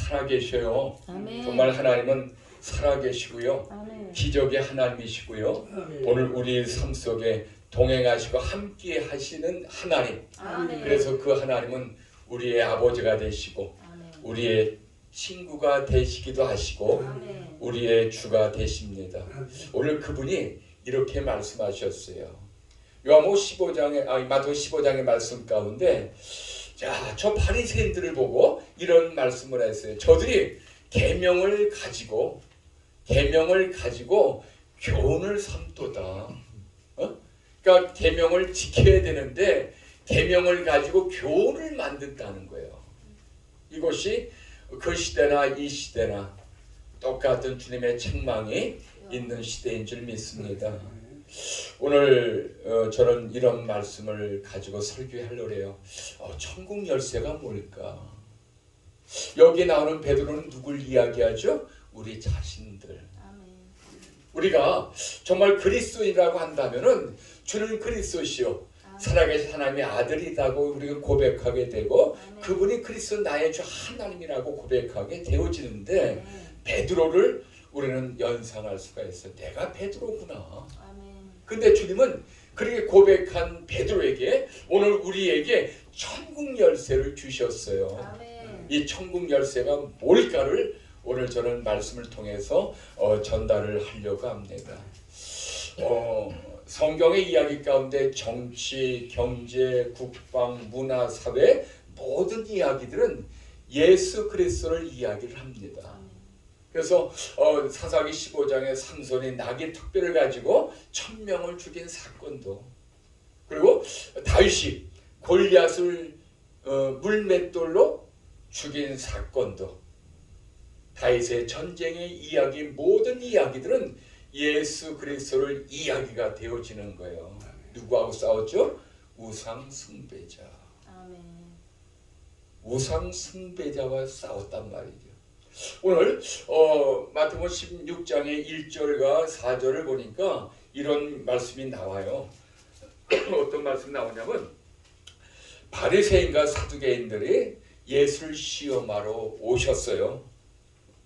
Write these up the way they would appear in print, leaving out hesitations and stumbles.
살아계셔요. 아멘. 정말 하나님은 살아계시고요. 아멘. 기적의 하나님이시고요. 오늘 우리 삶 속에 동행하시고 함께 하시는 하나님. 아멘. 그래서 그 하나님은 우리의 아버지가 되시고 아멘. 우리의 친구가 되시기도 하시고 아멘. 우리의 주가 되십니다. 오늘 그분이 이렇게 말씀하셨어요. 요한복음 15장의 마태복음 15장의 말씀 가운데 자, 저 바리새인들을 보고 이런 말씀을 했어요. 저들이 계명을 가지고 교훈을 삼도다. 그러니까 계명을 지켜야 되는데 계명을 가지고 교훈을 만든다는 거예요. 이것이 그 시대나 이 시대나 똑같은 주님의 책망이 있는 시대인 줄 믿습니다. 오늘 저는 이런 말씀을 가지고 설교하려고 해요. 천국 열쇠가 뭘까? 여기 나오는 베드로는 누굴 이야기하죠? 우리 자신들. 우리가 정말 그리스도인이라고 한다면은 주는 그리스도시요 살아계신 하나님의 아들이라고 우리가 고백하게 되고 그분이 그리스도 나의 주 하나님이라고 고백하게 되어지는데 베드로를 우리는 연상할 수가 있어. 내가 베드로구나. 근데 주님은 그렇게 고백한 베드로에게 오늘 우리에게 천국 열쇠를 주셨어요. 이 천국 열쇠가 뭘까를 오늘 저는 말씀을 통해서 전달을 하려고 합니다. 성경의 이야기 가운데 정치, 경제, 국방, 문화, 사회 모든 이야기들은 예수 그리스도를 이야기를 합니다. 그래서 사사기 15장에 삼손이 나귀 턱뼈를 가지고 1000명을 죽인 사건도, 그리고 다윗이 골리앗을 물맷돌로 죽인 사건도, 다윗의 전쟁의 이야기 모든 이야기들은 예수 그리스도를 이야기가 되어지는 거예요. 누구하고 싸웠죠? 우상 숭배자. 우상 숭배자와 싸웠단 말이죠. 오늘 마태복음 16장의 1절과 4절을 보니까 이런 말씀이 나와요. 어떤 말씀이 나오냐면 바리새인과 사두개인들이 예수를 시험하러 오셨어요.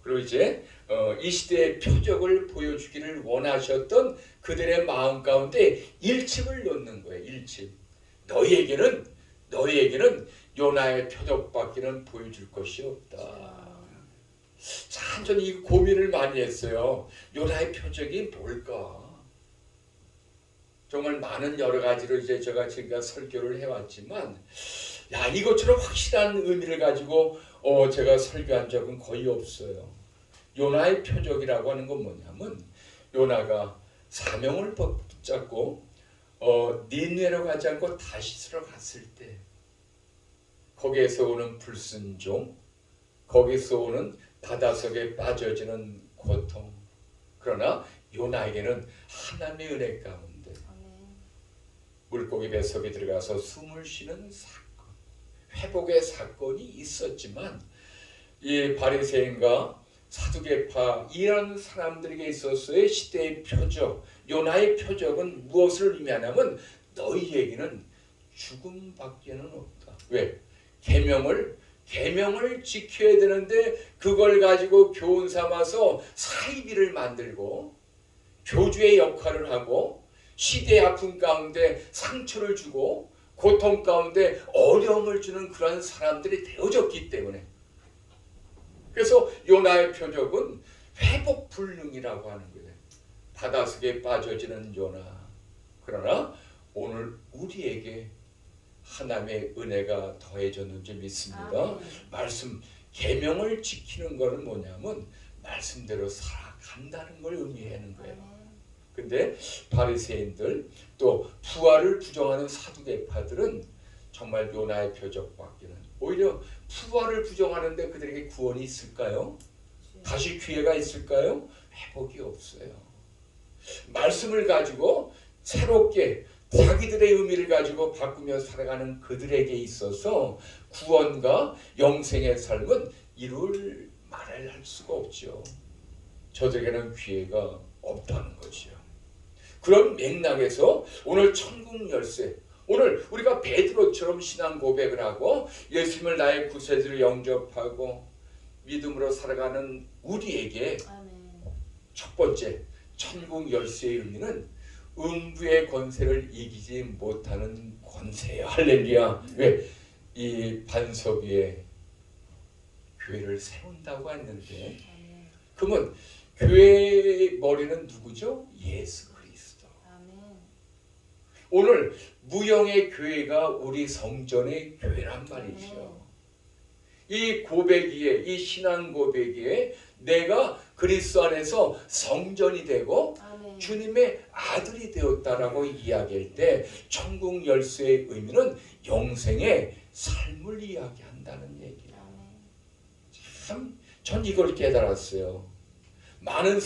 그리고 이제 이 시대의 표적을 보여주기를 원하셨던 그들의 마음 가운데 일침을 놓는 거예요. 일침. 너희에게는 요나의 표적밖에는 보여줄 것이 없다. 참 저는 이 고민을 많이 했어요. 요나의 표적이 뭘까? 정말 많은 여러 가지로 이제 제가 설교를 해왔지만, 이것처럼 확실한 의미를 가지고 제가 설교한 적은 거의 없어요. 요나의 표적이라고 하는 건 뭐냐면, 요나가 사명을 붙잡고 니느웨로 가지 않고 다시스로 갔을 때 거기에서 오는 불순종, 거기서 오는 바닷속에 빠져지는 고통, 그러나 요나에게는 하나님의 은혜 가운데 물고기 뱃속에 들어가서 숨을 쉬는 사건, 회복의 사건이 있었지만 이 바리새인과 사두개파 이런 사람들에게 있어서의 시대의 표적, 요나의 표적은 무엇을 의미하냐면 너희에게는 죽음밖에는 없다. 왜? 계명을 지켜야 되는데 그걸 가지고 교훈 삼아서 사이비를 만들고 교주의 역할을 하고 시대의 아픔 가운데 상처를 주고 고통 가운데 어려움을 주는 그런 사람들이 되어졌기 때문에, 그래서 요나의 표적은 회복 불능이라고 하는 거예요. 바닷속에 빠져지는 요나. 그러나 오늘 우리에게 하나님의 은혜가 더해졌는지 믿습니다. 말씀 계명을 지키는 것은 뭐냐면 말씀대로 살아간다는 걸 의미하는 거예요. 근데 바리새인들 또 부활을 부정하는 사두개파들은 정말 요나의 표적밖에는, 오히려 부활을 부정하는데 그들에게 구원이 있을까요? 다시 기회가 있을까요? 회복이 없어요. 말씀을 가지고 새롭게 자기들의 의미를 가지고 바꾸며 살아가는 그들에게 있어서 구원과 영생의 삶은 이룰 말을 할 수가 없죠. 저들에게는 기회가 없다는 거죠. 그런 맥락에서 오늘 천국 열쇠, 오늘 우리가 베드로처럼 신앙 고백을 하고 예수님을 나의 구세주로 영접하고 믿음으로 살아가는 우리에게 아멘. 첫 번째 천국 열쇠의 의미는 음부의 권세를 이기지 못하는 권세예요. 할렐루야. 왜? 이 반석 위에 교회를 세운다고 했는데, 아멘. 그러면 교회의 머리는 누구죠? 예수 그리스도. 아멘. 오늘 무형의 교회가 우리 성전의 교회란 말이죠. 이 고백이에, 이 신앙 고백이에 내가 그리스도 안에서 성전이 되고 아멘. 주님의 아들이 되었다라고 이야기할 때 천국 열쇠의 의미는 영생의 삶을 이야기한다는 얘기예요. 아멘. 참, 전 이걸 깨달았어요. 많은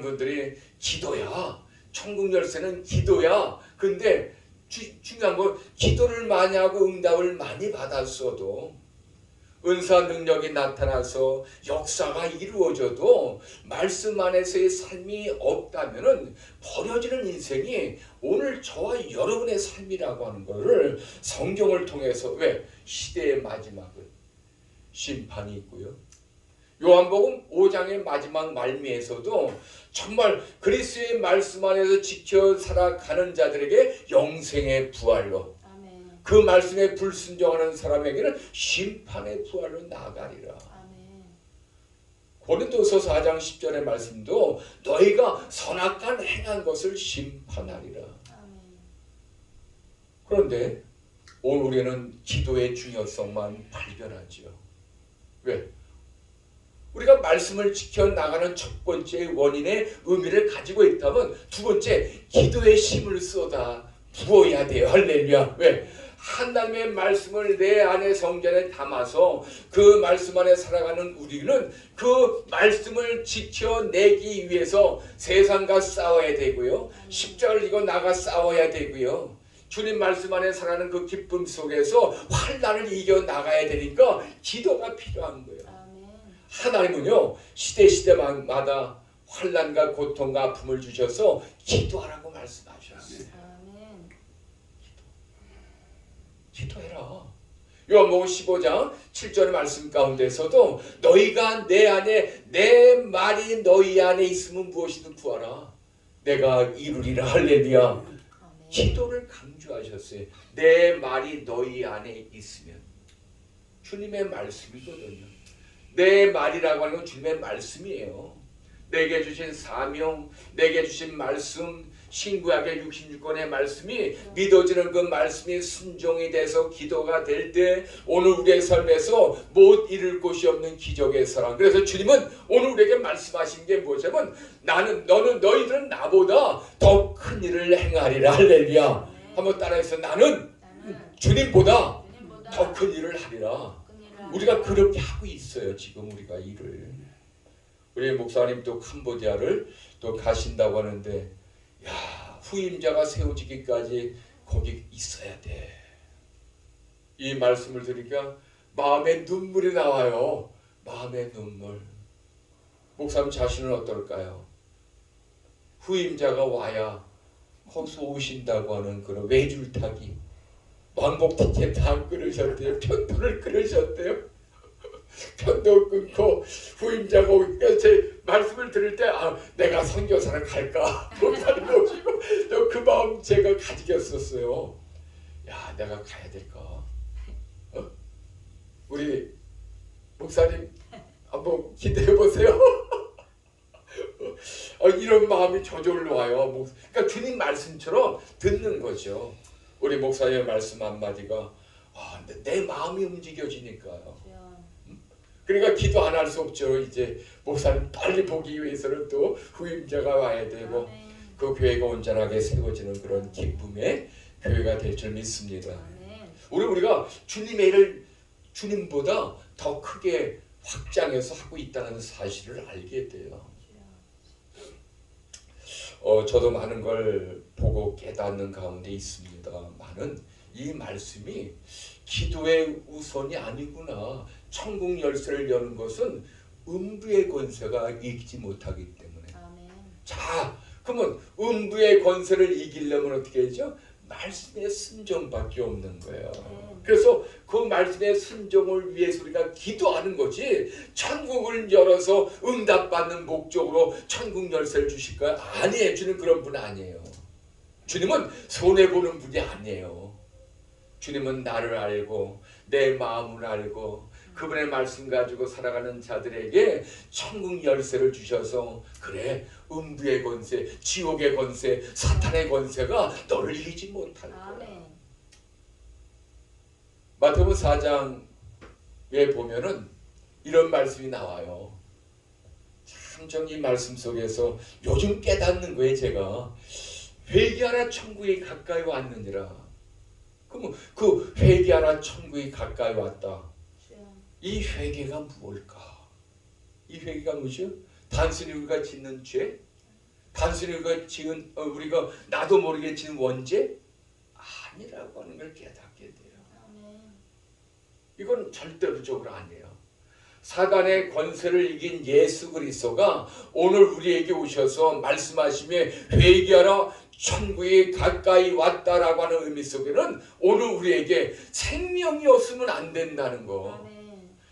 분들이 기도야, 천국 열쇠는 기도야. 근데 중요한 건 기도를 많이 하고 응답을 많이 받았어도, 은사 능력이 나타나서 역사가 이루어져도 말씀 안에서의 삶이 없다면은 버려지는 인생이 오늘 저와 여러분의 삶이라고 하는 것을 성경을 통해서, 왜? 시대의 마지막은 심판이 있고요. 요한복음 5장의 마지막 말미에서도 정말 그리스도의 말씀 안에서 지켜 살아가는 자들에게 영생의 부활로, 아멘. 그 말씀에 불순종하는 사람에게는 심판의 부활로 나가리라. 아멘. 고린도서 4장 10절의 말씀도 너희가 선악간 행한 것을 심판하리라. 아멘. 그런데 오늘 우리는 기도의 중요성만 발견하지요. 왜? 우리가 말씀을 지켜나가는 첫 번째 원인의 의미를 가지고 있다면 두 번째, 기도의 힘을 쏟아 부어야 돼요. 할렐루야. 왜? 하나님의 말씀을 내 안에 성전에 담아서 그 말씀 안에 살아가는 우리는 그 말씀을 지켜내기 위해서 세상과 싸워야 되고요. 십자가를 지고 나가 싸워야 되고요. 주님 말씀 안에 살아가는 그 기쁨 속에서 환난을 이겨나가야 되니까 기도가 필요한 거예요. 아멘. 하나님은요, 시대마다 환난과 고통과 아픔을 주셔서 기도하라고 말씀하셨어요. 아멘. 기도해라. 요한복음 15장 7절의 말씀 가운데서도 너희가 내 안에, 내 말이 너희 안에 있으면 무엇이든 구하라, 내가 이루리라. 할렐루야. 아멘. 기도를 강조하셨어요. 내 말이 너희 안에 있으면. 주님의 말씀이거든요. 내 말이라고 하는 건 주님의 말씀이에요. 내게 주신 사명, 내게 주신 말씀, 신구약의 66권의 말씀이 믿어지는 그 말씀이 순종이 돼서 기도가 될 때 오늘 우리의 삶에서 못 이룰 곳이 없는 기적의 사랑. 그래서 주님은 오늘 우리에게 말씀하신 게 뭐냐면 너희들은 나보다 더 큰 일을 행하리라. 할렐루야. 한번 따라해서 나는 주님보다 더 큰 일을 하리라. 우리가 그렇게 하고 있어요. 지금 우리가 일을. 우리 목사님 또 캄보디아를 또 가신다고 하는데, 야, 후임자가 세워지기까지 거기 있어야 돼. 이 말씀을 들으니까 마음에 눈물이 나와요. 마음의 눈물. 목사님 자신은 어떨까요? 후임자가 와야 거기서 오신다고 하는 그런 외줄타기, 왕복 티켓 다 끊으셨대요. 편도를 끊으셨대요. 편도 끊고 후임자가 오니까 제 말씀을 들을 때 내가 선교사를 갈까? 목사님 오시고 그 마음 제가 가지겠었어요. 야, 내가 가야 될까? 우리 목사님 한번 기대해 보세요. 이런 마음이 저절로 와요. 그러니까 주님 말씀처럼 듣는 거죠. 우리 목사님의 말씀 한마디가 내 마음이 움직여지니까요. 그러니까 기도 안 할 수 없죠. 이제 목사님 빨리 보기 위해서는 또 후임자가 와야 되고 그 교회가 온전하게 세워지는 그런 기쁨의 교회가 될 줄 믿습니다. 우리가 주님의 일을 주님보다 더 크게 확장해서 하고 있다는 사실을 알게 돼요. 저도 많은 걸 보고 깨닫는 가운데 있습니다만은 이 말씀이 기도의 우선이 아니구나. 천국 열쇠를 여는 것은 음부의 권세가 이기지 못하기 때문에. 아멘. 자, 그러면 음부의 권세를 이기려면 어떻게 하죠? 말씀의 순종밖에 없는 거예요. 그래서 그 말씀의 순종을 위해서 우리가 기도하는 거지, 천국을 열어서 응답받는 목적으로 천국 열쇠를 주실까요? 아니에요. 주님 그런 분 아니에요. 주님은 손해보는 분이 아니에요. 주님은 나를 알고 내 마음을 알고 그분의 말씀 가지고 살아가는 자들에게 천국 열쇠를 주셔서, 그래, 음부의 권세, 지옥의 권세, 사탄의 권세가 너를 이기지 못할 거야. 마태복음 4장에 보면은 이런 말씀이 나와요. 참 이 말씀 속에서 요즘 깨닫는 거예요. 제가 회개하라 천국이 가까이 왔느니라. 그럼 그 회개하라 천국이 가까이 왔다. 이 회개가 무엇일까? 이 회개가 뭐죠? 단순히 우리가 짓는 죄? 단순히 우리가 지은 우리가 나도 모르게 지은 원죄? 아니라고 하는 걸 깨닫게 돼요. 이건 절대적으로 아니에요. 사단의 권세를 이긴 예수 그리스도가 오늘 우리에게 오셔서 말씀하시며 회개하라 천국이 가까이 왔다라고 하는 의미 속에는 오늘 우리에게 생명이 없으면 안 된다는 거.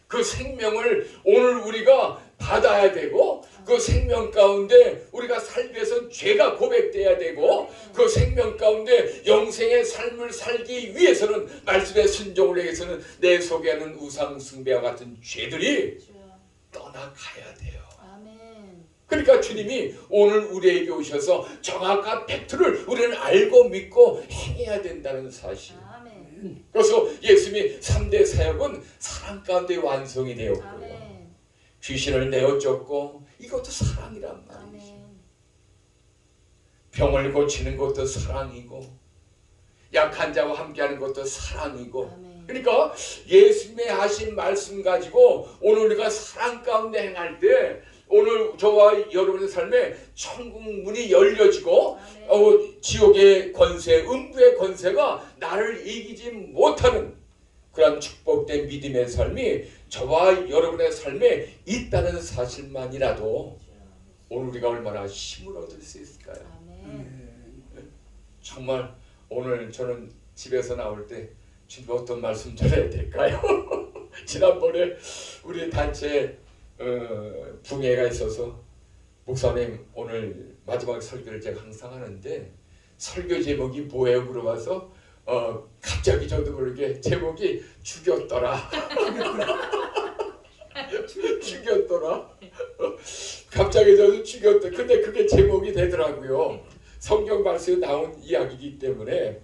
그 생명을 오늘 우리가 받아야 되고, 그 생명 가운데 우리가 살기 위해서 죄가 고백돼야 되고, 그 생명 가운데 영생의 삶을 살기 위해서는, 말씀의 순종을 위해서는 내 속에는 우상 숭배와 같은 죄들이 떠나가야 돼요. 그러니까 주님이 오늘 우리에게 오셔서 정확한 팩트를 우리는 알고 믿고 행해야 된다는 사실. 그래서 예수님이 3대 사역은 사랑 가운데 완성이 되었고요. 귀신을 내어쫓고, 이것도 사랑이란 말이죠. 병을 고치는 것도 사랑이고, 약한 자와 함께하는 것도 사랑이고. 그러니까 예수님의 하신 말씀 가지고 오늘 우리가 사랑 가운데 행할 때, 오늘 저와 여러분의 삶에 천국 문이 열려지고 지옥의 권세, 음부의 권세가 나를 이기지 못하는 그런 축복된 믿음의 삶이 저와 여러분의 삶에 있다는 사실만이라도 오늘 우리가 얼마나 힘을 얻을 수 있을까요? 정말 오늘 저는 집에서 나올 때 주님 어떤 말씀 전해야 될까요? 지난번에 우리 단체 붕해가 있어서, 목사님 오늘 마지막 설교를 제가 항상 하는데 설교 제목이 뭐예요? 물어봐서 갑자기 저도 모르게 제목이 죽였더라. 죽였더라. 갑자기 저도 죽였더. 근데 그게 제목이 되더라고요. 성경 말씀에 나온 이야기이기 때문에,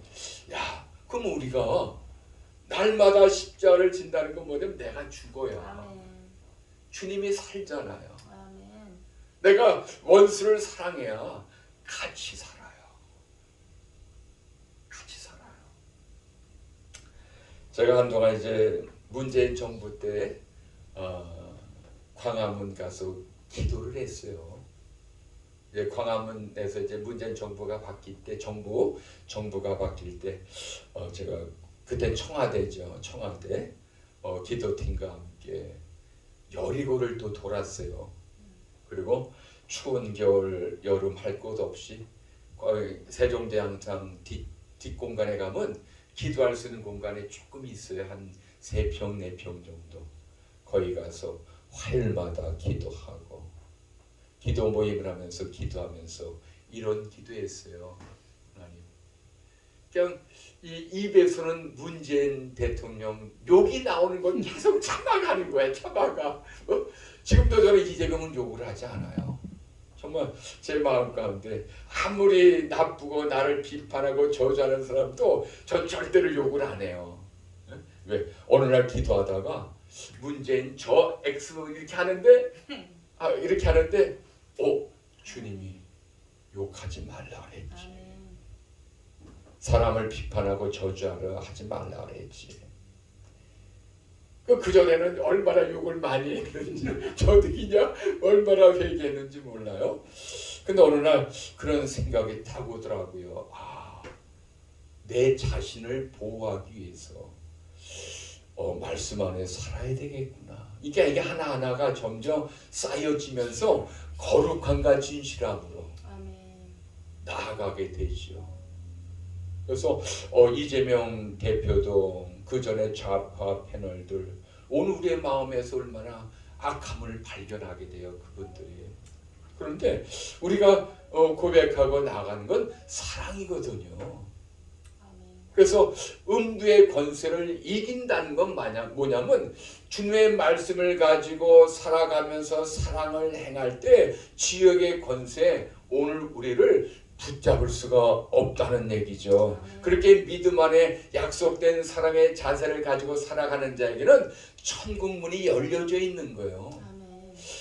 야, 그럼 우리가 날마다 십자가를 진다는 건 뭐냐면 내가 죽어야 주님이 살잖아요. 내가 원수를 사랑해야 같이 살아요. 같이 살아요. 제가 한동안 이제 문재인 정부 때 광화문 가서 기도를 했어요. 이제 광화문에서 이제 문재인 정부가 바뀔 때, 정부가 바뀔 때 제가 그때 청와대죠. 청와대 기도팀과 함께 여리고를 또 돌았어요. 그리고 추운 겨울, 여름 할 것 없이 세종대왕상 뒷공간에 가면 기도할 수 있는 공간이 조금 있어요. 한 3평, 4평 정도. 거기 가서 화요일마다 기도하고, 기도 모임을 하면서 기도하면서 이런 기도했어요. 하나님, 그냥 이 입에서는 문재인 대통령 욕이 나오는 건 계속 참아가는 거야. 참아가. 지금도 저는 이재명은 욕을 하지 않아요. 정말 제 마음 가운데 아무리 나쁘고 나를 비판하고 저주하는 사람도 전 절대로 욕을 안 해요. 왜? 어느 날 기도하다가 문재인 저 X 이렇게 하는데 이렇게 하는데 주님이 욕하지 말라 그랬지. 사람을 비판하고 저주하려 하지 말라 그랬지. 그전에는 얼마나 욕을 많이 했는지, 저득이냐 얼마나 회개했는지 몰라요. 근데 어느 날 그런 생각이 딱 오더라고요. 내 자신을 보호하기 위해서 말씀 안에 살아야 되겠구나. 이게 하나하나가 점점 쌓여지면서 거룩함과 진실함으로 나아가게 되죠. 그래서 이재명 대표도 그 전에 좌파 패널들 오늘 우리의 마음에서 얼마나 악함을 발견하게 돼요, 그분들이. 그런데 우리가 고백하고 나가는 건 사랑이거든요. 그래서 음부의 권세를 이긴다는 건 뭐냐면 주님의 말씀을 가지고 살아가면서 사랑을 행할 때 지역의 권세, 오늘 우리를 붙잡을 수가 없다는 얘기죠. 그렇게 믿음 안에 약속된 사랑의 자세를 가지고 살아가는 자에게는 천국 문이 열려져 있는 거예요.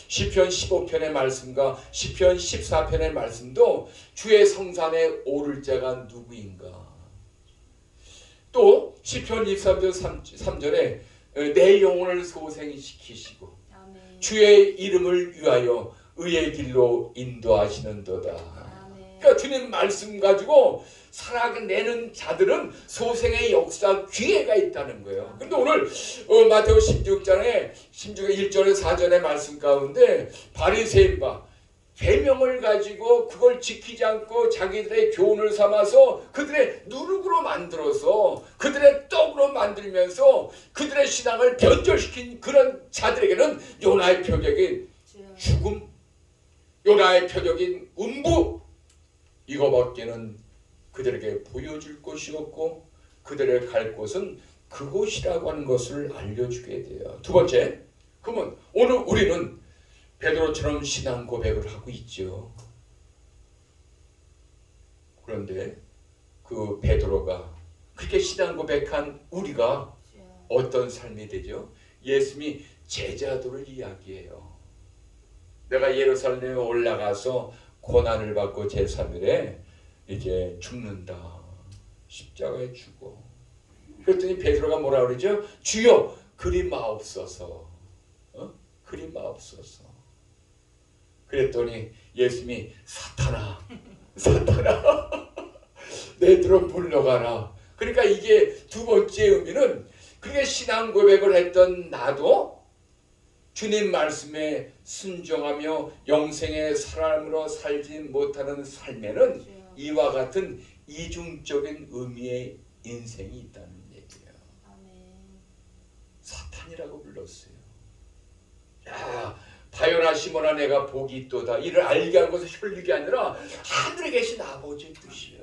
시편 15편의 말씀과 시편 14편의 말씀도 주의 성산에 오를 자가 누구인가. 또 시편 23편 3절에 내 영혼을 소생시키시고 주의 이름을 위하여 의의 길로 인도하시는도다. 그러니까 주님 말씀 가지고 살아내는 자들은 소생의 역사 기회가 있다는 거예요. 그런데 오늘 마태오 16장에 1절에 4절의 말씀 가운데 바리새인과 계명을 가지고 그걸 지키지 않고 자기들의 교훈을 삼아서 그들의 누룩으로 만들어서 그들의 떡으로 만들면서 그들의 신앙을 변절시킨 그런 자들에게는 요나의 표적인 죽음, 요나의 표적인 음부, 이거밖에는 그들에게 보여줄 곳이 없고 그들의 갈 곳은 그곳이라고 하는 것을 알려주게 돼요. 두 번째, 그러면 오늘 우리는 베드로처럼 신앙 고백을 하고 있죠. 그런데 그 베드로가 그렇게 신앙 고백한 우리가 어떤 삶이 되죠? 예수님이 제자도를 이야기해요. 내가 예루살렘에 올라가서 고난을 받고 제3일에 이제 죽는다. 십자가에 죽어. 그랬더니 베드로가 뭐라 그러죠? 주여 그리 마옵소서. 그리 마옵소서. 그랬더니 예수님이 사탄아 내들어 물러가라. 그러니까 이게 두 번째 의미는 그게 신앙 고백을 했던 나도 주님 말씀에 순종하며 영생의 사람으로 살지 못하는 삶에는 이와 같은 이중적인 의미의 인생이 있다는 얘기예요. 사탄이라고 불렀어요. 야, 바요나 시몬아 내가 복이 있도다. 이를 알게 한 것은 혈육이 아니라 하늘에 계신 아버지의 뜻이야.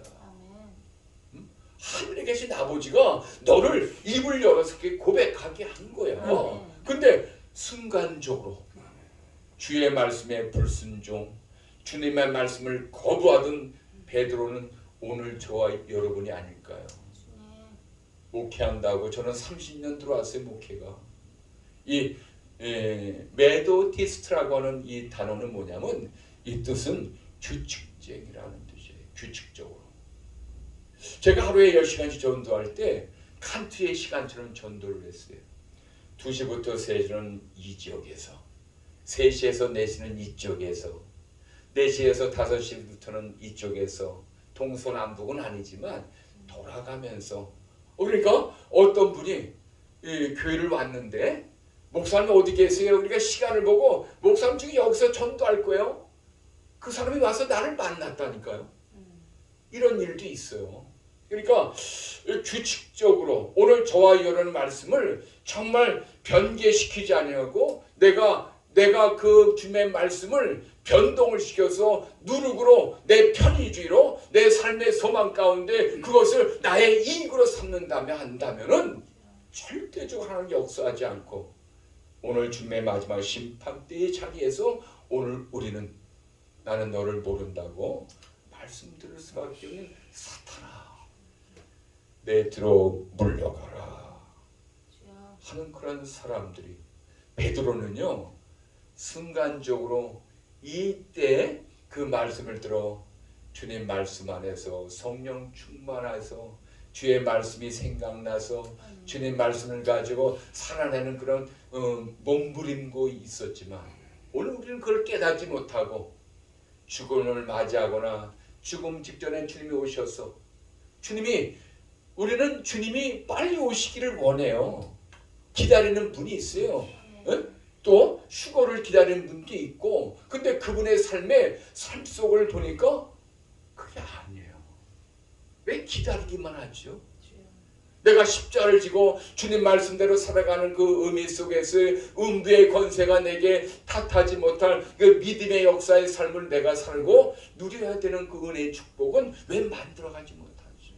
하늘에 계신 아버지가 너를 입을 열어서 고백하게 한 거야. 근데 순간적으로 주의 말씀에 불순종, 주님의 말씀을 거부하던 베드로는 오늘 저와 여러분이 아닐까요? 목회한다고 저는 30년 들어왔어요. 목회가. 이 메도디스트라고 하는 이 단어는 뭐냐면 이 뜻은 규칙쟁이라는 뜻이에요. 규칙적으로. 제가 하루에 10시간씩 전도할 때 칸트의 시간처럼 전도를 했어요. 2시부터 3시는 이 지역에서, 3시에서 4시는 이쪽에서, 4시에서 5시부터는 이쪽에서, 동서남북은 아니지만 돌아가면서 그러니까 어떤 분이 교회를 왔는데 목사님 어디 계세요? 그러니까 시간을 보고 목사님 지금 여기서 전도할 거예요. 그 사람이 와서 나를 만났다니까요. 이런 일도 있어요. 그러니까 규칙적으로 오늘 저와 여러분 말씀을 정말 변개시키지 아니하고 내가 그 주님의 말씀을 변동을 시켜서 누룩으로 내 편의주의로 내 삶의 소망 가운데 그것을 나의 이익으로 한다면은 절대적으로 하나님 역사하지 않고 오늘 주님의 마지막 심판대의 자리에서 오늘 우리는 나는 너를 모른다고 말씀드릴 수밖에 없는 사탄아 내 뒤로 물러가라 하는 그런 사람들이 베드로는요 순간적으로 이때 그 말씀을 들어 주님 말씀 안에서 성령 충만해서 주의 말씀이 생각나서 주님 말씀을 가지고 살아내는 그런 몸부림고 있었지만 오늘 우리는 그걸 깨닫지 못하고 죽음을 맞이하거나 죽음 직전에 주님이 오셔서 우리는 주님이 빨리 오시기를 원해요. 기다리는 분이 있어요. 또 휴거를 기다리는 분도 있고 근데 그분의 삶 속을 보니까 그게 아니에요. 왜 기다리기만 하죠? 내가 십자를 지고 주님 말씀대로 살아가는 그 의미 속에서 음부의 권세가 내게 탓하지 못할 그 믿음의 역사의 삶을 내가 살고 누려야 되는 그 은혜의 축복은 왜 만들어가지 못하지?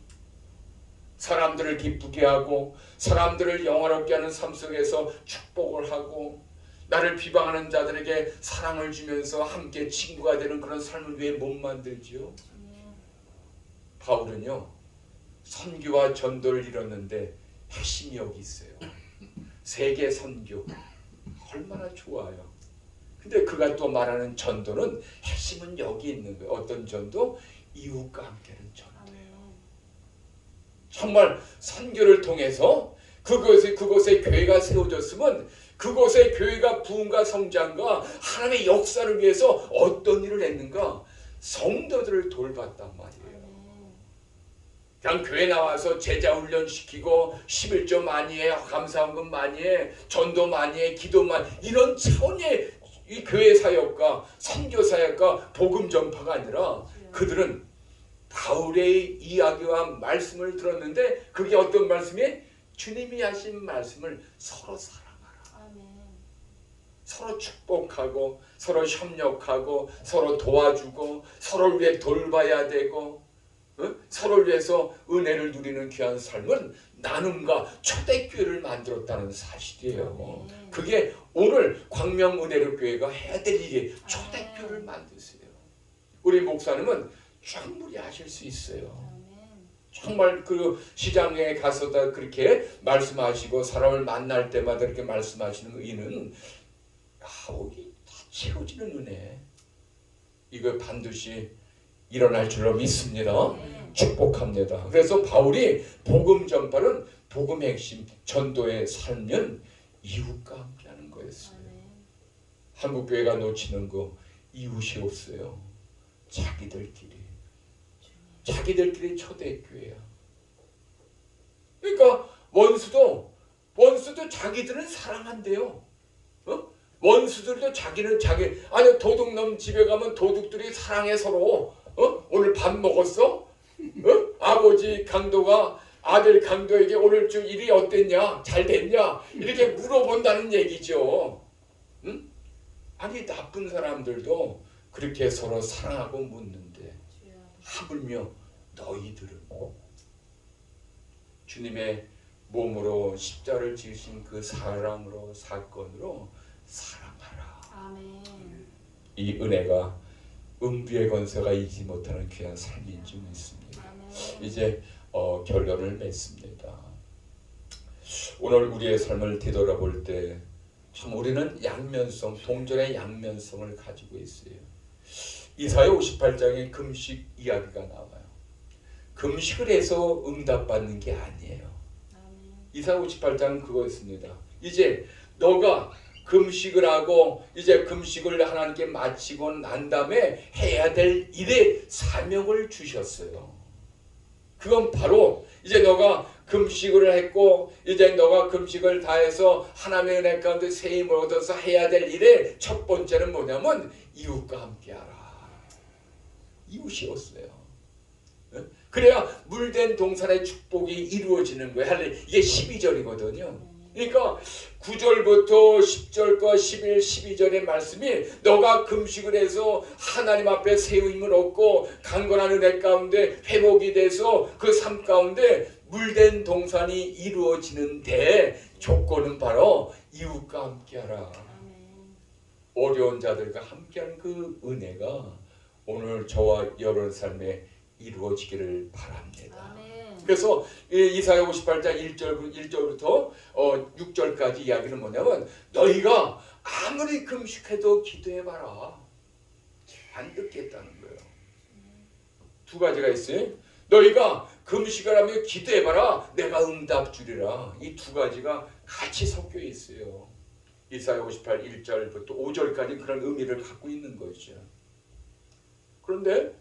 사람들을 기쁘게 하고 사람들을 영화롭게 하는 삶 속에서 축복을 하고 나를 비방하는 자들에게 사랑을 주면서 함께 친구가 되는 그런 삶을 왜 못 만들지요? 바울은요, 선교와 전도를 이뤘는데 핵심이 여기 있어요. 세계 선교 얼마나 좋아요. 근데 그가 또 말하는 전도는 핵심은 여기 있는 거예요. 어떤 전도? 이웃과 함께하는 전도예요. 정말 선교를 통해서 그곳에 교회가 세워졌으면 그곳에 교회가 부흥과 성장과 하나님의 역사를 위해서 어떤 일을 했는가? 성도들을 돌봤단 말이에요. 그냥 교회 나와서 제자 훈련시키고 11조 많이 해, 감사헌금 많이 해, 전도 많이 해, 기도 많이 해, 이런 차원의 이 교회 사역과 선교 사역과 복음 전파가 아니라 그들은 바울의 이야기와 말씀을 들었는데 그게 어떤 말씀이? 주님이 하신 말씀을 서로 사랑하라. 아멘. 서로 축복하고 서로 협력하고 서로 도와주고 서로를 위해 돌봐야 되고 서로를 위해서 은혜를 누리는 귀한 삶은 나눔과 초대교회를 만들었다는 사실이에요. 그게 오늘 광명은혜로교회가 해야 될 일이 초대교회를 만드세요. 우리 목사님은 충분히 하실 수 있어요. 정말 그 시장에 가서다 그렇게 말씀하시고 사람을 만날 때마다 이렇게 말씀하시는 의는 여기 다 채워지는 은혜. 이거 반드시 일어날 줄로 믿습니다. 축복합니다. 그래서 바울이 복음 전파는 복음의 핵심 전도의 삶은 이웃과 함께하는 거였어요. 한국교회가 놓치는 거 이웃이 없어요. 자기들끼리 초대교회야. 그러니까 원수도 자기들은 사랑한대요. 원수들도 자기는 아니 도둑놈 집에 가면 도둑들이 사랑해 서로. 오늘 밥 먹었어? 아버지 강도가 아들 강도에게 오늘 좀 일이 어땠냐? 잘 됐냐? 이렇게 물어본다는 얘기죠. 응? 아니 나쁜 사람들도 그렇게 서로 사랑하고 묻는데 하물며 너희들은 주님의 몸으로 십자를 지으신 그 사건으로 사랑하라. 아멘. 이 은혜가 음부의 권세가 이기지 못하는 귀한 삶인 줄 믿습니다. 이제 결론을 맺습니다. 오늘 우리의 삶을 되돌아볼 때 참 우리는 동전의 양면성을 가지고 있어요. 이사야 58장에 금식 이야기가 나와요. 금식을 해서 응답받는 게 아니에요. 이사야 58장은 그거였습니다. 이제 너가 금식을 하고 이제 금식을 하나님께 마치고 난 다음에 해야 될 일의 사명을 주셨어요. 그건 바로 이제 너가 금식을 했고 이제 너가 금식을 다해서 하나님의 은혜 가운데 새 힘을 얻어서 해야 될 일의 첫 번째는 뭐냐면 이웃과 함께하라. 이웃이었어요. 그래야 물된 동산의 축복이 이루어지는 거예요. 이게 12절이거든요. 그러니까 9절부터 10절과 11, 12절의 말씀이 너가 금식을 해서 하나님 앞에 새 힘을 얻고 강건한 은혜 가운데 회복이 돼서 그 삶 가운데 물된 동산이 이루어지는데 조건은 바로 이웃과 함께하라. 어려운 자들과 함께하는 그 은혜가 오늘 저와 여러분 삶에 이루어지기를 바랍니다. 그래서 이사야 58장 1절부터 6절까지 이야기는 뭐냐면 너희가 아무리 금식해도 기도해봐라. 안 듣겠다는 거예요. 두 가지가 있어요. 너희가 금식을 하며 기도해봐라. 내가 응답 주리라. 이 두 가지가 같이 섞여 있어요. 이사야 58 1절부터 5절까지 그런 의미를 갖고 있는 거죠. 그런데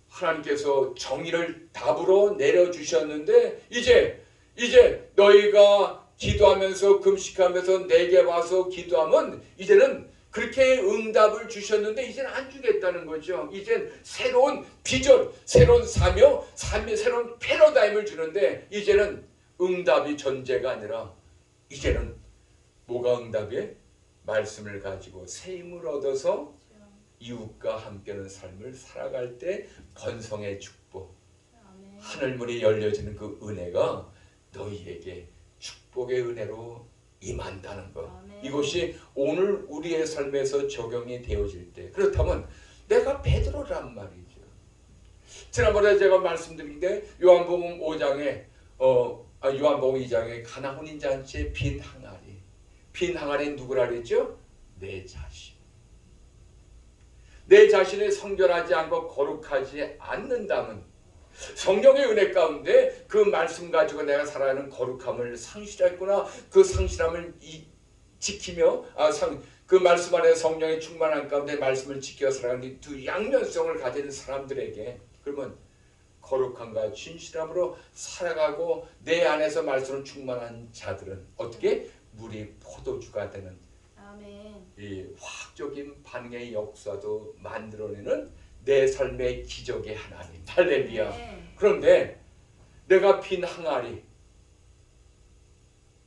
하나님께서 정의를 답으로 내려주셨는데 이제 너희가 기도하면서 금식하면서 내게 와서 기도하면 이제는 그렇게 응답을 주셨는데 이제는 안 주겠다는 거죠. 이젠 새로운 비전, 새로운 사명, 새로운 패러다임을 주는데 이제는 응답이 전제가 아니라 이제는 뭐가 응답이에요? 말씀을 가지고 새 힘을 얻어서 이웃과 함께하는 삶을 살아갈 때 번성의 축복, 하늘문이 열려지는 그 은혜가 너희에게 축복의 은혜로 임한다는 것. 이것이 오늘 우리의 삶에서 적용이 되어질 때, 그렇다면 내가 베드로란 말이죠. 지난번에 제가 말씀드린 게 요한복음 5장에 요한복음 2장에 가나 혼인 잔치의 빈 항아리. 빈 항아리는 누구라 그랬죠? 내 자신. 내 자신을 성결하지 않고 거룩하지 않는다면 성령의 은혜 가운데 그 말씀 가지고 내가 살아가는 거룩함을 상실했구나. 그 상실함을 지키며 그 말씀 안에 성령의 충만한 가운데 말씀을 지켜 살아가는 두 양면성을 가진 사람들에게 그러면 거룩함과 진실함으로 살아가고 내 안에서 말씀을 충만한 자들은 어떻게 물이 포도주가 되는 이 화학적인 반응의 역사도 만들어내는 내 삶의 기적의 하나님. 할렐루야. 그런데 내가 빈 항아리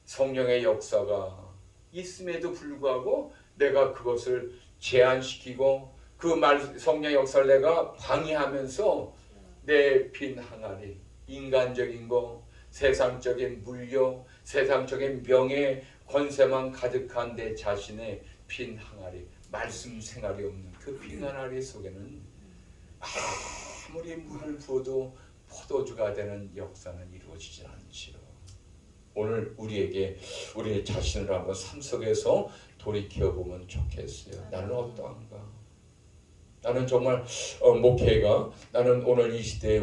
성령의 역사가 있음에도 불구하고 내가 그것을 제한시키고 그 성령의 역사를 내가 방해하면서 내 빈 항아리 인간적인 거, 세상적인 물욕, 세상적인 명예, 권세만 가득한 내 자신의 빈 항아리, 말씀 생활이 없는 그 빈 항아리 속에는 아무리 물을 부어도 포도주가 되는 역사는 이루어지지 않지요. 오늘 우리에게 우리의 자신을 한번 삶 속에서 돌이켜보면 좋겠어요. 나는 어떠한가? 나는 정말 목회가 나는 오늘 이 시대에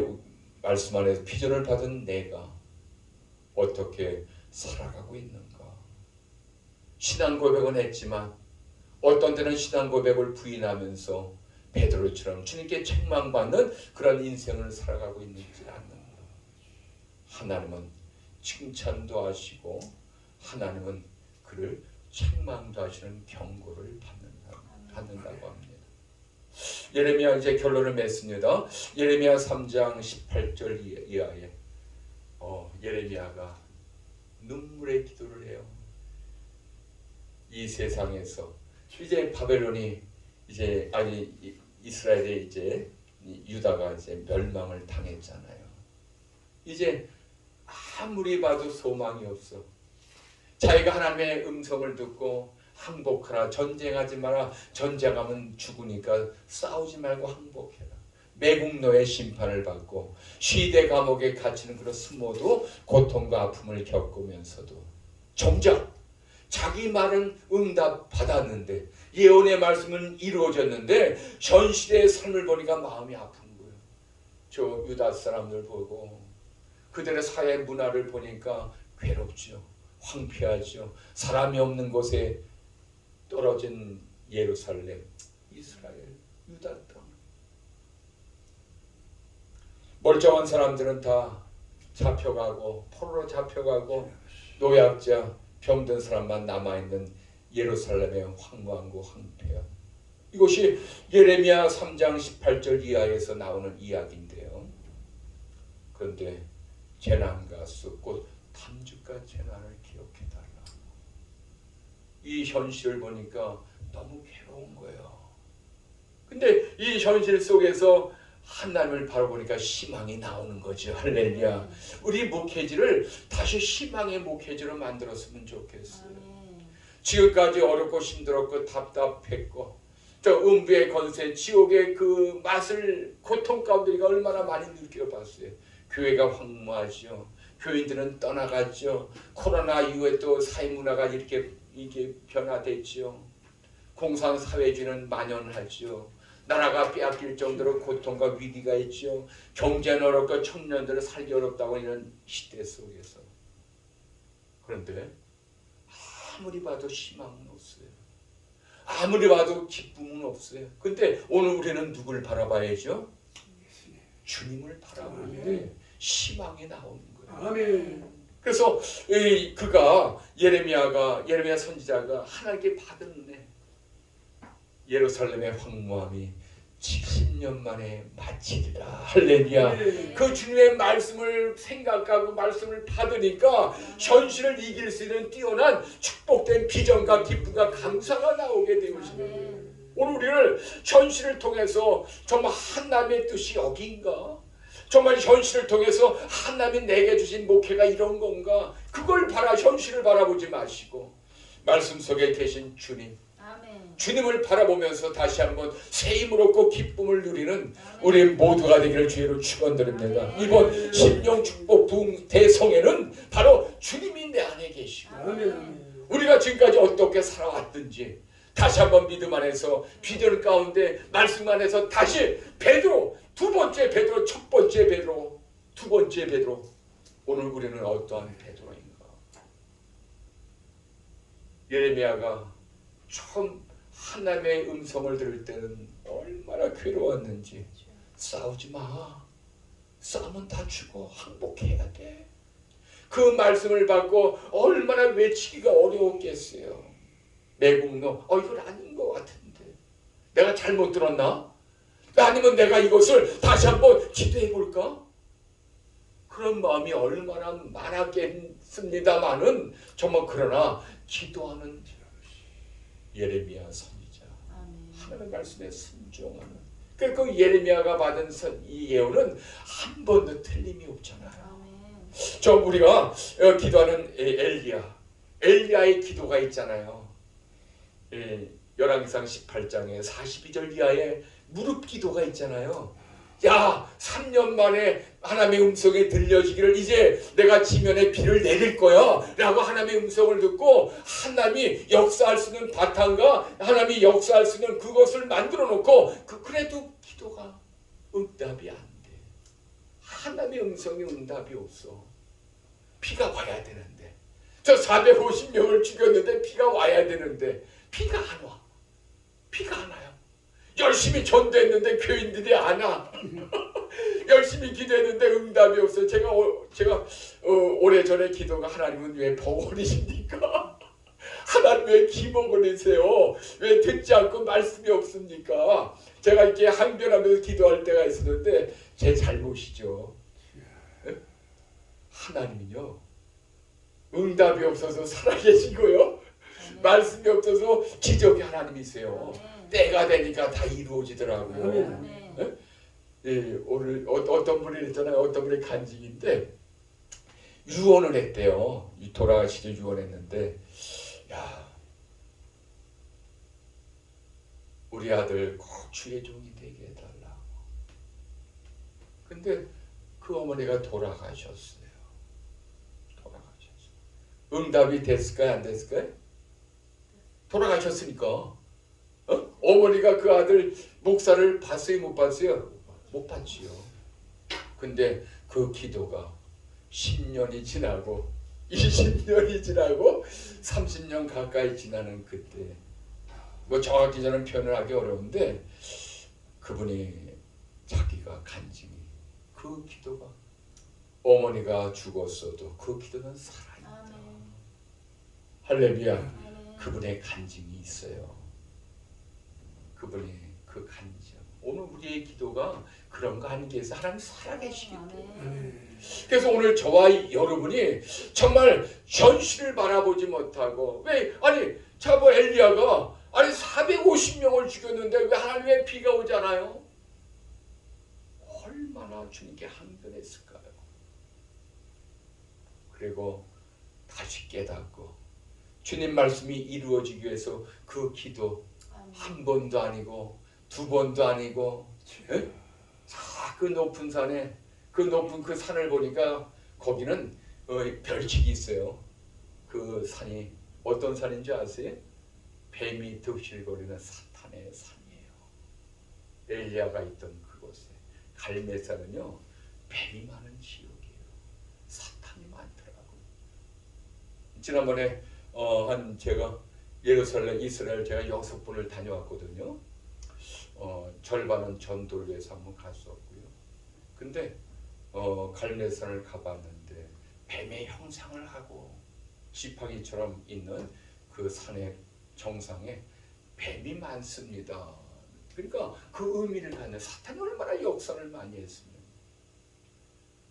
말씀 안에서 비전을 받은 내가 어떻게 살아가고 있는가? 신앙 고백은 했지만 어떤 때는 신앙 고백을 부인하면서 베드로처럼 주님께 책망받는 그런 인생을 살아가고 있는지 않는가? 하나님은 칭찬도 하시고 하나님은 그를 책망도 하시는 경고를 받는다고 합니다. 예레미야 이제 결론을 맺습니다. 예레미야 3장 18절 이하에 예레미야가 눈물의 기도를 해요. 이 세상에서 이제 바벨론이 이제 이스라엘의 이제 유다가 이제 멸망을 당했잖아요. 이제 아무리 봐도 소망이 없어. 자기가 하나님의 음성을 듣고 항복하라, 전쟁하지 마라, 전쟁하면 죽으니까 싸우지 말고 항복해라. 매국노의 심판을 받고 시대 감옥에 갇히는 그런 수모도 고통과 아픔을 겪으면서도 정작 자기 말은 응답 받았는데 예언의 말씀은 이루어졌는데 현실의 삶을 보니까 마음이 아픈 거예요. 저 유다 사람들 보고 그들의 사회 문화를 보니까 괴롭죠. 황폐하죠. 사람이 없는 곳에 떨어진 예루살렘, 이스라엘, 유다 땅. 멀쩡한 사람들은 다 잡혀가고 포로로 잡혀가고 노약자, 병든 사람만 남아있는 예루살렘의 황무하고 황폐한 이것이 예레미야 3장 18절 이하에서 나오는 이야기인데요. 그런데 재난과 곧 탐죽과 재난을 기억해달라. 이 현실을 보니까 너무 괴로운 거예요. 근데 이 현실 속에서 하나님을 바라보니까 희망이 나오는 거죠. 할렐루야. 우리 목회지를 다시 희망의 목회지로 만들었으면 좋겠어요. 지금까지 어렵고 힘들었고 답답했고 저 음부의 건세, 지옥의 그 맛을 고통 가운데 우리가 얼마나 많이 느껴봤어요. 교회가 황무하죠. 교인들은 떠나갔죠. 코로나 이후에 또 사회 문화가 이게 변화됐죠. 공산사회주의는 만연하죠. 나라가 빼앗길 정도로 고통과 위기가 있죠. 경제는 어렵고 청년들은 살기 어렵다고 이런 시대 속에서. 그런데 아무리 봐도 희망은 없어요. 아무리 봐도 기쁨은 없어요. 근데 오늘 우리는 누굴 바라봐야죠? 주님을 바라보는데 희망이 나오는 거예요. 아멘. 그래서 그가 예레미야 선지자가 하나님께 받은 은혜, 예루살렘의 황무함이 70년 만에 마치리라. 할렐루야. 그 주님의 말씀을 생각하고 말씀을 받으니까 현실을 이길 수 있는 뛰어난 축복된 비전과 기쁨과 감사가 나오게 되어지는, 오늘 우리를 현실을 통해서 정말 하나님의 뜻이 여기인가? 정말 현실을 통해서 하나님이 내게 주신 목회가 이런 건가? 그걸 현실을 바라보지 마시고 말씀 속에 계신 주님, 주님을 바라보면서 다시 한번 새 힘을 얻고 기쁨을 누리는 우리 모두가 되기를 주의로 축원드립니다. 이번 심령 축복 대성에는 바로 주님이 내 안에 계시고, 우리가 지금까지 어떻게 살아왔든지 다시 한번 믿음 안에서 비전 가운데 말씀 안에서 다시 베드로, 두 번째 베드로, 첫 번째 베드로, 두 번째 베드로, 오늘 우리는 어떠한 베드로인가? 예레미야가 처음 하나님의 음성을 들을 때는 얼마나 괴로웠는지. 싸우지 마. 싸우면 다 죽어. 항복해야 돼. 그 말씀을 받고 얼마나 외치기가 어려웠겠어요. 매국노, 이건 아닌 것 같은데 내가 잘못 들었나? 아니면 내가 이것을 다시 한번 기도해 볼까? 그런 마음이 얼마나 많았겠습니다마는 정말 그러나 기도하는 예레미야 선지자, 하나님의 말씀에 순종하는, 그 예레미야가 받은 이 예언은 한 번도 틀림이 없잖아요. 우리가 기도하는 엘리야의 기도가 있잖아요. 열왕기상 18장에 42절 이하에 무릎 기도가 있잖아요. 야, 3년 만에 하나님의 음성이 들려지기를 이제 내가 지면에 비를 내릴 거야 라고 하나님의 음성을 듣고 하나님이 역사할 수 있는 바탕과 하나님이 역사할 수 있는 그것을 만들어 놓고 그래도 기도가 응답이 안 돼. 하나님의 음성이 응답이 없어. 비가 와야 되는데, 저 450명을 죽였는데 비가 와야 되는데 비가 안 와. 비가 안 와요. 열심히 전도했는데 교인들이 안 와. 열심히 기도했는데 응답이 없어요. 제가 오래전에 기도가, 하나님은 왜 버거리십니까? 하나님 왜 기버거리세요? 왜 듣지 않고 말씀이 없습니까? 제가 이렇게 항변하면서 기도할 때가 있었는데 제 잘못이죠. 하나님은요, 응답이 없어서 살아계시고요, 말씀이 없어서 기적이 하나님이세요. 때가 되니까 다 이루어지더라고요. 오늘 어떤 분이 있잖아요. 어떤 분이 간증인데 유언을 했대요. 돌아가시죠. 유언했는데, 야, 우리 아들 꼭 주의 종이 되게 해달라고. 근데 그 어머니가 돌아가셨어요. 응답이 됐을까요? 안 됐을까요? 돌아가셨으니까. 어머니가 그 아들 목사를 봤어요? 못 봤어요? 못 봤지요. 근데 그 기도가 10년이 지나고 20년이 지나고 30년 가까이 지나는 그때, 정확히 저는 표현을 하기 어려운데, 그분이 자기가 간증이, 그 기도가, 어머니가 죽었어도 그 기도는 살아있다. 할렐루야. 그분의 간증이 있어요. 그분의 그 간증. 오늘 우리의 기도가 그런 거 아니겠어요? 하나님 살아계시기 때문에. 그래서 오늘 저와 여러분이 정말 현실을 바라보지 못하고, 엘리야가 450명을 죽였는데 왜 하나님의 비가 오잖아요? 얼마나 주님께 항변했을까요? 그리고 다시 깨닫고 주님 말씀이 이루어지기 위해서 그 기도 한 번도 아니고 두 번도 아니고, 그 높은 산에, 그 높은 그 산을 보니까 거기는 별칙이 있어요. 그 산이 어떤 산인지 아세요? 뱀이 득실거리는 사탄의 산이에요. 엘리야가 있던 그곳에 갈멜산은요, 뱀이 많은 지역이에요. 사탄이 많더라고요. 지난번에 제가 예루살렘, 이스라엘 제가 6번을 다녀왔거든요. 절반은 전도를 위해서 한번 갔었고요. 근데 갈멜산을 가봤는데 뱀의 형상을 하고 지팡이처럼 있는 그 산의 정상에 뱀이 많습니다. 그러니까 그 의미를 갖는 사탄이 얼마나 역사를 많이 했으면.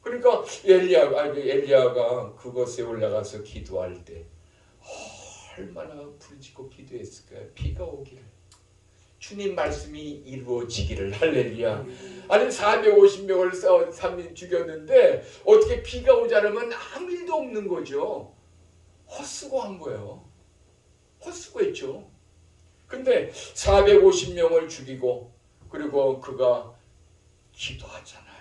그러니까 엘리야가 그곳에 올라가서 기도할 때 얼마나 부르짖고 기도했을까요? 비가 오기를, 주님 말씀이 이루어지기를. 할렐루야. 아니 450명을 삼민 죽였는데 어떻게 비가 오지 않으면 아무 일도 없는 거죠. 헛수고한 거예요. 헛수고했죠. 근데 450명을 죽이고 그리고 그가 기도하잖아요.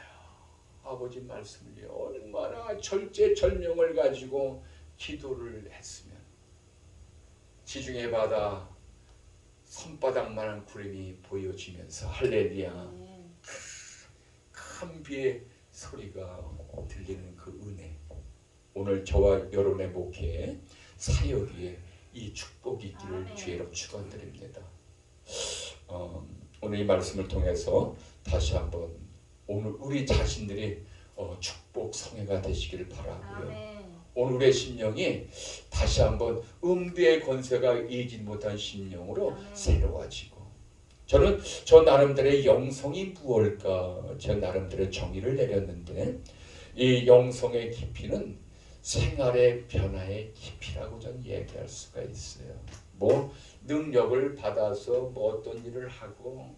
아버지 말씀을요. 얼마나 절제절명을 가지고 기도를 했으면 지중해 바다 손바닥만한 구름이 보여지면서 할렐루야. 큰 비의 소리가 들리는 그 은혜. 오늘 저와 여러분의 목회에 사역에 이 축복이 있기를 주의 이름 축원드립니다. 오늘 이 말씀을 통해서 다시 한번 오늘 우리 자신들이 축복 성회가 되시기를 바라고요. 아멘. 오늘 우리의 심령이 다시 한번 음부의 권세가 이기지 못한 심령으로 새로워지고, 저는 저 나름대로의 영성이 무엇일까 저 나름대로 정의를 내렸는데, 이 영성의 깊이는 생활의 변화의 깊이라고 저는 얘기할 수가 있어요. 뭐 능력을 받아서 뭐 어떤 일을 하고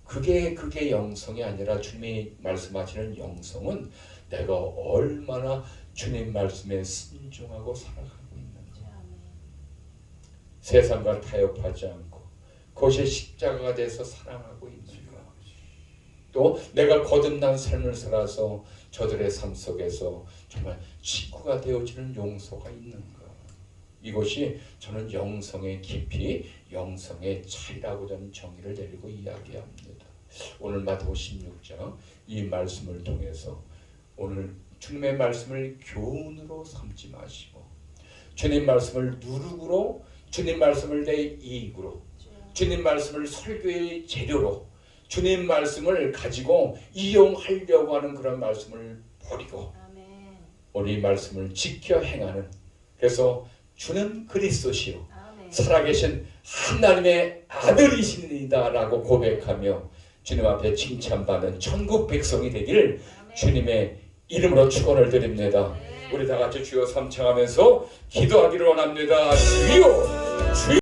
그게 영성이 아니라 주님이 말씀하시는 영성은 내가 얼마나 주님 말씀에 순종하고 살아가고 있는가. 세상과 타협하지 않고 그것이 십자가가 돼서 사랑하고 있는가. 또 내가 거듭난 삶을 살아서 저들의 삶 속에서 정말 친구가 되어지는 용서가 있는가. 이것이 저는 영성의 깊이, 영성의 차이라고 저는 정의를 내리고 이야기합니다. 오늘 마태복음 16장 이 말씀을 통해서 오늘 주님의 말씀을 교훈으로 삼지 마시고 주님 말씀을 누룩으로, 주님 말씀을 내 이익으로, 주님 말씀을 설교의 재료로, 주님 말씀을 가지고 이용하려고 하는 그런 말씀을 버리고 우리 말씀을 지켜 행하는, 그래서 주는 그리스도시요 살아계신 하나님의 아들이십니다 라고 고백하며 주님 앞에 칭찬받는 천국 백성이 되기를 주님의 이름으로 축원을 드립니다. 우리 다 같이 주여 삼창하면서 기도하기를 원합니다. 주여, 주여.